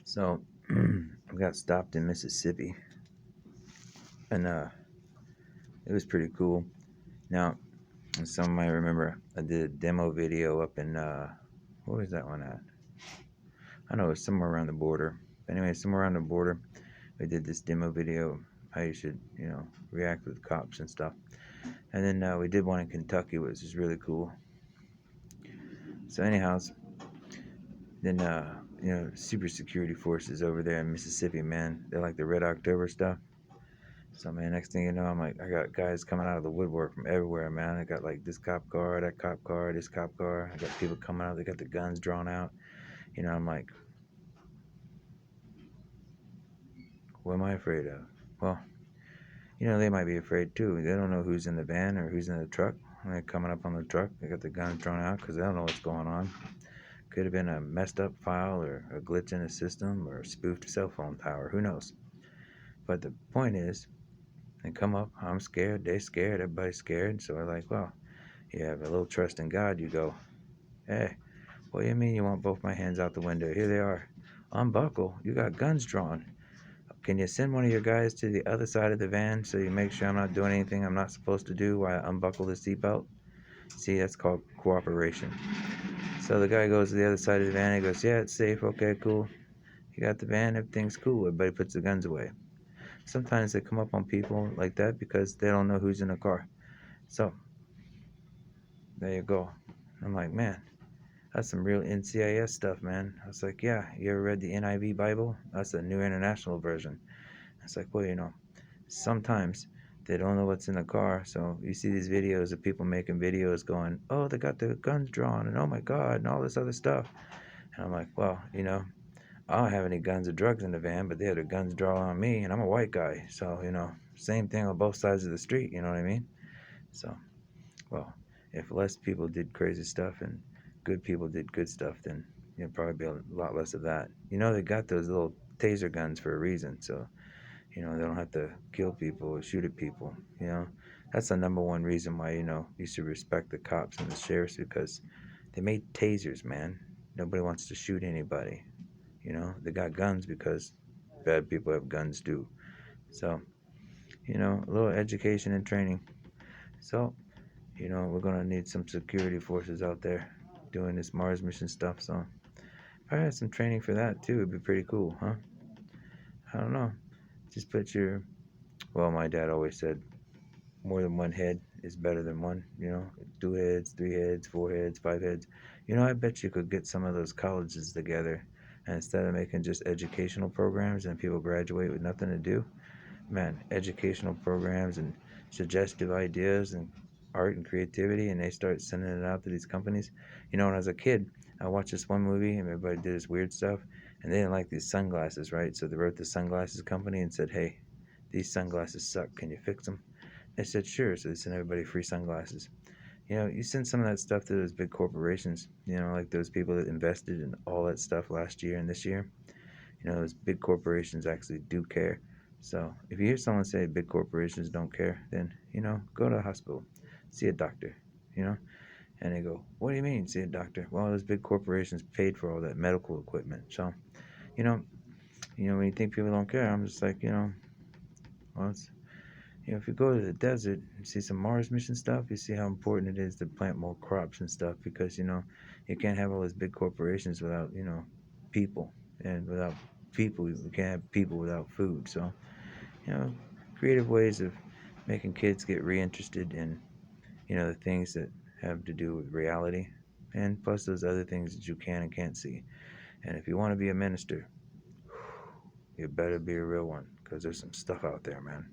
So I got stopped in Mississippi, and it was pretty cool. Now, some might remember I did a demo video up in where was that one at? I know it was somewhere around the border. Anyway, somewhere around the border, we did this demo video how you should, react with cops and stuff. And then we did one in Kentucky, which is really cool. So, anyhow, then super security forces over there in Mississippi, man, they're like the Red October stuff. So man, next thing you know, I'm like, I got guys coming out of the woodwork from everywhere, man. I got like this cop car, that cop car, this cop car. I got people coming out. They got the guns drawn out. I'm like, what am I afraid of? Well, they might be afraid too. They don't know who's in the van or who's in the truck. When they're coming up on the truck, they got the guns drawn out because they don't know what's going on. Could have been a messed up file or a glitch in the system or a spoofed cell phone tower. Who knows? But the point is, they come up. I'm scared. They're scared. Everybody's scared. So I'm like, well, you have a little trust in God. You go, hey, what do you mean you want both my hands out the window? Here they are. Unbuckle. You got guns drawn. Can you send one of your guys to the other side of the van so you make sure I'm not doing anything I'm not supposed to do while I unbuckle the seatbelt? See, that's called cooperation. So the guy goes to the other side of the van and goes, yeah, it's safe. Okay, cool. You got the van. Everything's cool. Everybody puts the guns away. Sometimes they come up on people like that because they don't know who's in the car. So there you go. I'm like, man, that's some real NCIS stuff, man. I was like, yeah, you ever read the NIV Bible? That's a New International Version. It's like, well, sometimes they don't know what's in the car. So you see these videos of people making videos going, oh, they got the guns drawn and oh my God and all this other stuff. And I'm like, well, I don't have any guns or drugs in the van, but they had their guns drawn on me and I'm a white guy. So, same thing on both sides of the street. You know what I mean? So, well, if less people did crazy stuff and good people did good stuff, then probably be a lot less of that. They got those little taser guns for a reason, so they don't have to kill people or shoot at people. That's the number one reason why you should respect the cops and the sheriffs because they made tasers, man. Nobody wants to shoot anybody. They got guns because bad people have guns too. So a little education and training. So we're gonna need some security forces out there doing this Mars mission stuff. So if I had some training for that too, it'd be pretty cool, huh? I don't know. Just put your well, my dad always said more than one head is better than one. 2 heads, 3 heads, 4 heads, 5 heads. I bet you could get some of those colleges together, and instead of making just educational programs and people graduate with nothing to do, man, educational programs and suggestive ideas and art and creativity, and they start sending it out to these companies. When I was a kid, I watched this one movie and everybody did this weird stuff, and they didn't like these sunglasses, right? So they wrote the sunglasses company and said, hey, these sunglasses suck. Can you fix them? They said, sure. So they sent everybody free sunglasses. You send some of that stuff to those big corporations, like those people that invested in all that stuff last year and this year. Those big corporations actually do care. So if you hear someone say big corporations don't care, then, go to a hospital, see a doctor, you know, and they go, what do you mean, see a doctor? Well, those big corporations paid for all that medical equipment. So, you know, when you think people don't care, I'm just like, well, if you go to the desert and see some Mars mission stuff, you see how important it is to plant more crops and stuff because, you can't have all these big corporations without, people. And without people, you can't have people without food. So, you know, creative ways of making kids get reinterested in, the things that have to do with reality. And plus those other things that you can and can't see. And if you want to be a minister, you better be a real one because there's some stuff out there, man.